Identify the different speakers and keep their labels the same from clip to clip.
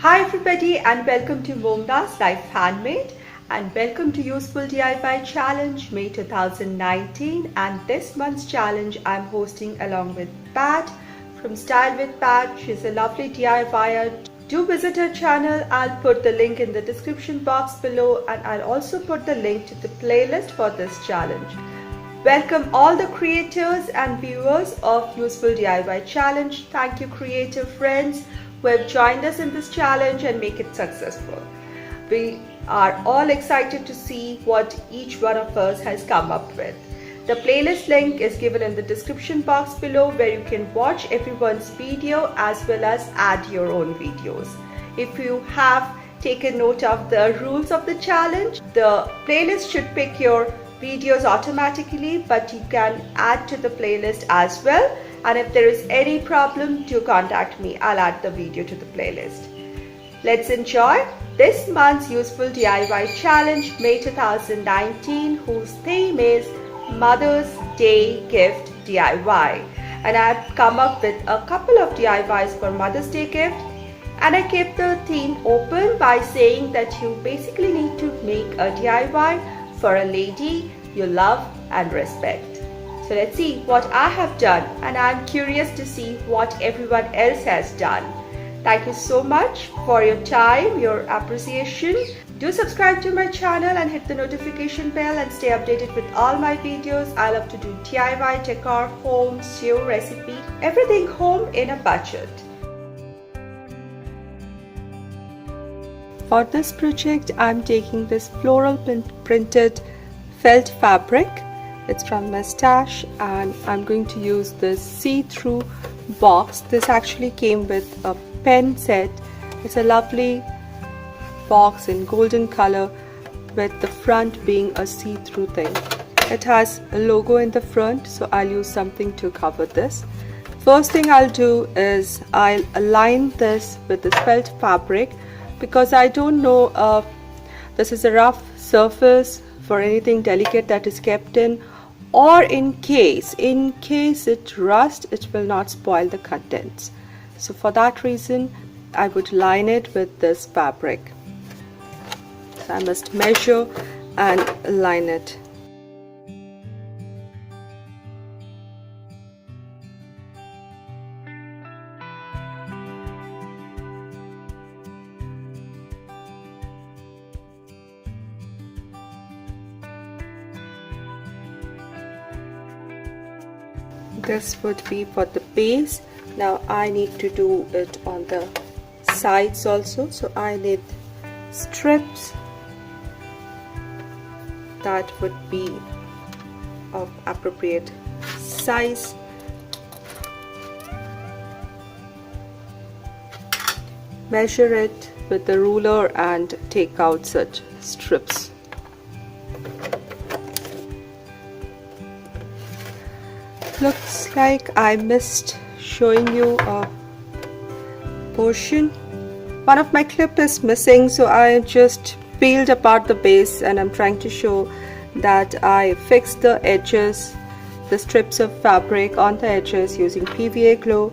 Speaker 1: Hi everybody and welcome to MomDas Life Handmade and welcome to Useful DIY Challenge May 2019, and this month's challenge I'm hosting along with Pat from Style with Pat. She's a lovely DIYer. Do visit her channel. I'll put the link in the description box below, and I'll also put the link to the playlist for this challenge. Welcome all the creators and viewers of Useful DIY Challenge. Thank you creative friends who have joined us in this challenge and make it successful. We are all excited to see what each one of us has come up with. The playlist link is given in the description box below, where you can watch everyone's video as well as add your own videos. If you have taken note of the rules of the challenge, the playlist should pick your videos automatically, but you can add to the playlist as well. And if there is any problem, do contact me. I'll add the video to the playlist. Let's enjoy this month's Useful DIY Challenge May 2019, whose theme is Mother's Day Gift DIY. And I've come up with a couple of DIYs for Mother's Day gift, and I kept the theme open by saying that you basically need to make a DIY for a lady you love and respect. So let's see what I have done, and I'm curious to see what everyone else has done. Thank you so much for your time, your appreciation. Do subscribe to my channel and hit the notification bell and stay updated with all my videos. I love to do DIY, decor, home, sew, recipe, everything home in a budget. For this project, I'm taking this floral printed felt fabric. It's from my stash, and I'm going to use this see-through box. This actually came with a pen set. It's a lovely box in golden color with the front being a see-through thing. It has a logo in the front, so I'll use something to cover this. First thing I'll do is I'll align this with this felt fabric, because I don't know this is a rough surface for anything delicate that is kept in, or in case it rusts, it will not spoil the contents. So for that reason, I would line it with this fabric. So I must measure and line it. This would be for the base. Now I need to do it on the sides also, so I need strips that would be of appropriate size. Measure it with the ruler and take out such strips. Looks like I missed showing you a portion. One of my clip is missing, so I just peeled apart the base, and I'm trying to show that I fixed the edges, the strips of fabric on the edges using PVA glue.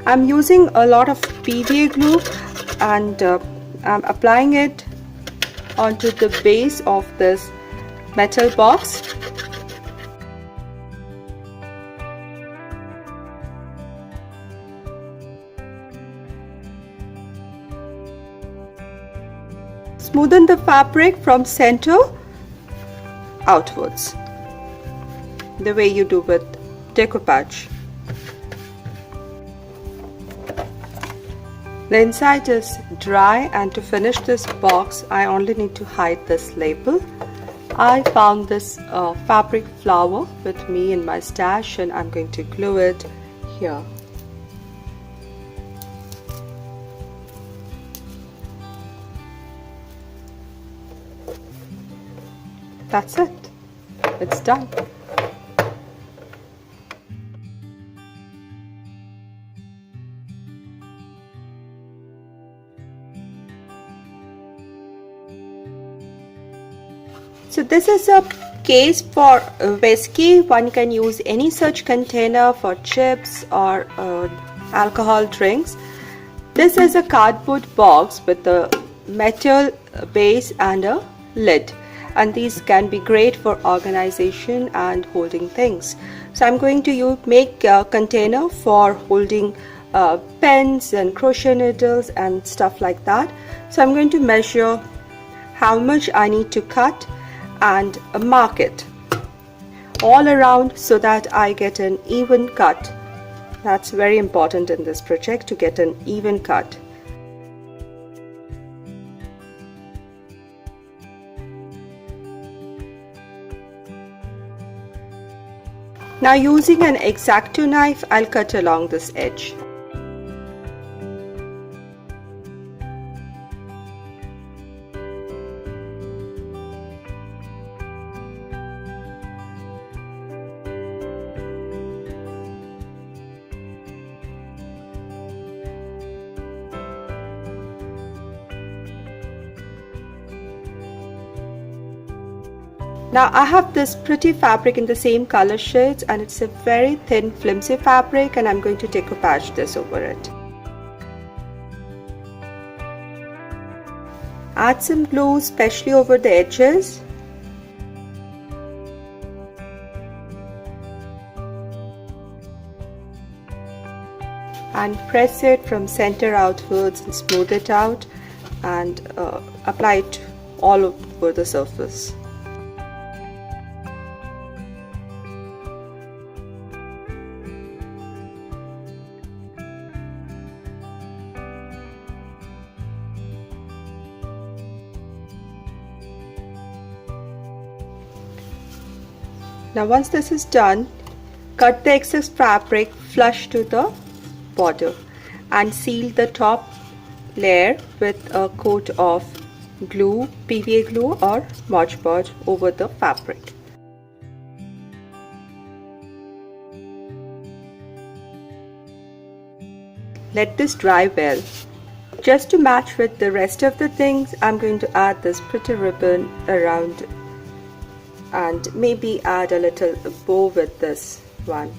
Speaker 1: I'm using a lot of PVA glue, and I'm applying it onto the base of this metal box. Smoothen the fabric from center outwards, the way you do with decoupage. The inside is dry, and to finish this box I only need to hide this label. I found this fabric flower with me in my stash, and I'm going to glue it here. That's it. It's done. So this is a case for whiskey, one can use any such container for chips or alcohol drinks. This is a cardboard box with a metal base and a lid, and these can be great for organization and holding things. So I'm going to make a container for holding pens and crochet needles and stuff like that. So I'm going to measure how much I need to cut and mark it all around so that I get an even cut. That's very important in this project, to get an even cut. Now using an X-Acto knife, I'll cut along this edge. Now I have this pretty fabric in the same color shades, and it's a very thin flimsy fabric, and I'm going to decoupage this over it. Add some glue, especially over the edges. And press it from center outwards and smooth it out, and apply it all over the surface. Now once this is done, cut the excess fabric flush to the border and seal the top layer with a coat of glue, PVA glue or Mod Podge over the fabric. Let this dry well. Just to match with the rest of the things, I'm going to add this pretty ribbon around and maybe add a little bow with this one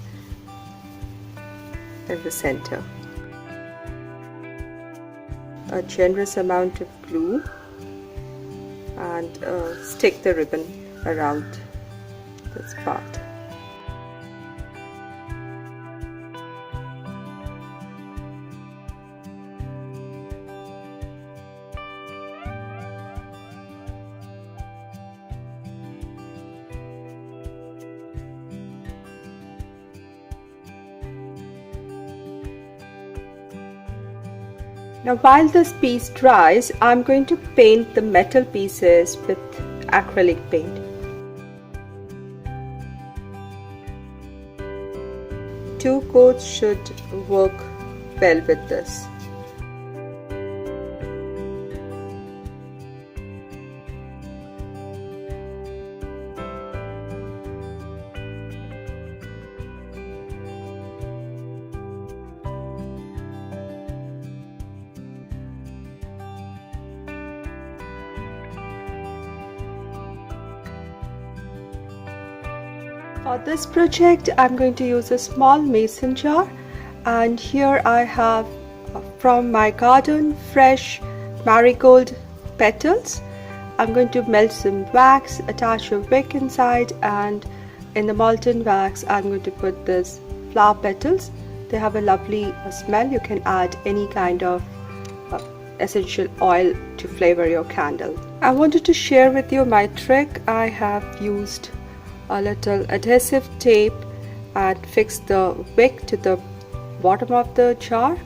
Speaker 1: in the center. A generous amount of glue, and stick the ribbon around this part. Now while this piece dries, I'm going to paint the metal pieces with acrylic paint. Two coats should work well with this. For this project, I'm going to use a small mason jar, and here I have from my garden fresh marigold petals. I'm going to melt some wax, attach a wick inside, and in the molten wax I'm going to put this flower petals. They have a lovely smell. You can add any kind of essential oil to flavor your candle. I wanted to share with you my trick. I have used a little adhesive tape and fixed the wick to the bottom of the jar,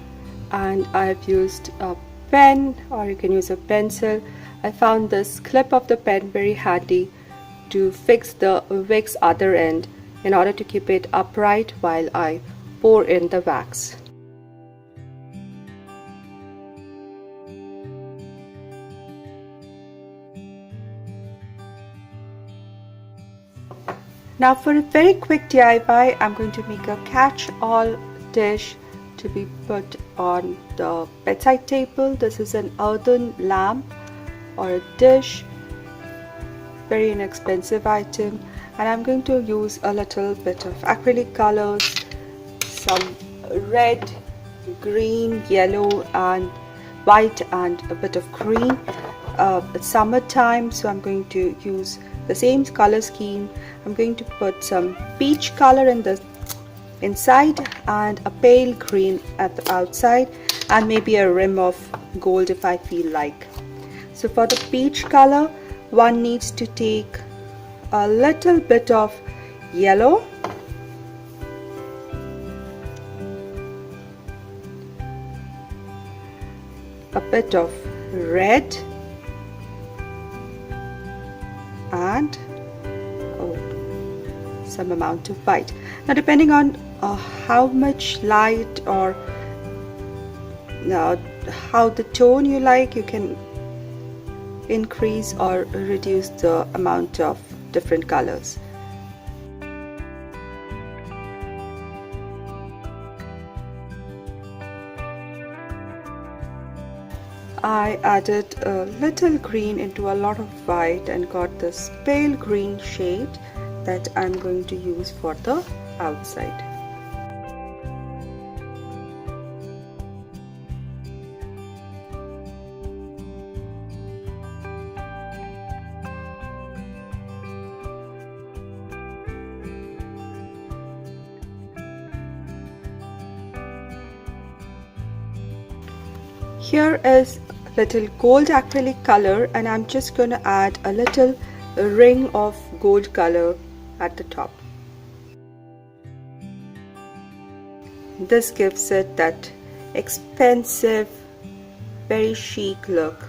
Speaker 1: and I've used a pen, or you can use a pencil. I found this clip of the pen very handy to fix the wick's other end in order to keep it upright while I pour in the wax. Now for a very quick DIY, I'm going to make a catch-all dish to be put on the bedside table. This is an earthen lamp or a dish very inexpensive item, and I'm going to use a little bit of acrylic colors, some red, green, yellow and white and a bit of green. It's summertime, so I'm going to use the same color scheme. I'm going to put some peach color in the inside and a pale green at the outside, and maybe a rim of gold if I feel like. So for the peach color, one needs to take a little bit of yellow, a bit of red, and some amount of white. Now depending on how much light or how the tone you like, you can increase or reduce the amount of different colors. I added a little green into a lot of white and got this pale green shade that I'm going to use for the outside. Here is little gold acrylic color, and I'm just going to add a little ring of gold color at the top. This gives it that expensive, very chic look.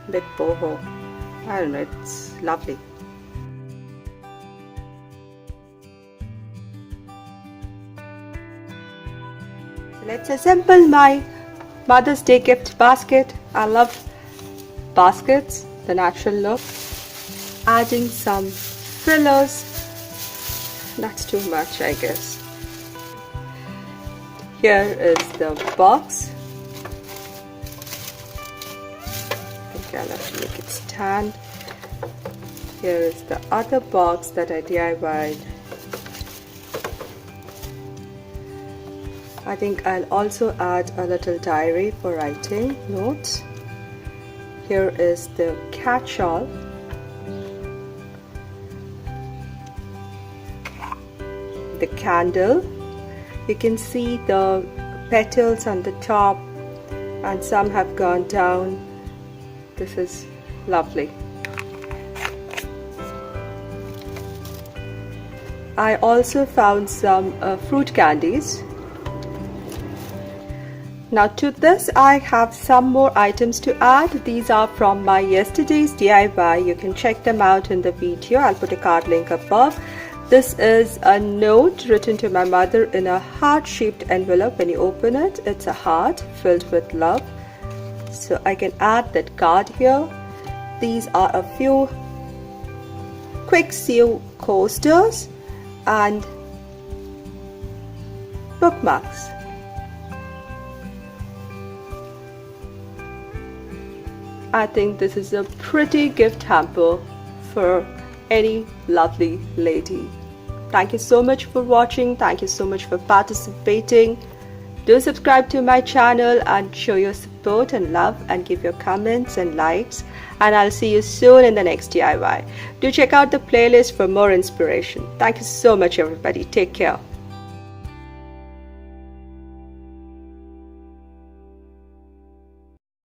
Speaker 1: Bit boho. I don't know, it's lovely. Let's assemble my Mother's Day gift basket. I love baskets, the natural look. Adding some fillers. That's too much, I guess. Here is the box. I think I'll have to make it stand. Here is the other box that I DIY'd. I think I'll also add a little diary for writing notes. Here is the catch-all. The candle. You can see the petals on the top and some have gone down. This is lovely. I also found some fruit candies. Now to this I have some more items to add. These are from my yesterday's DIY. You can check them out in the video. I'll put a card link above. This is a note written to my mother in a heart-shaped envelope. When you open it, it's a heart filled with love. So I can add that card here. These are a few quick sew coasters and bookmarks. I think this is a pretty gift hamper for any lovely lady. Thank you so much for watching. Thank you so much for participating. Do subscribe to my channel and show your support and love and give your comments and likes. And I'll see you soon in the next DIY. Do check out the playlist for more inspiration. Thank you so much, everybody. Take care.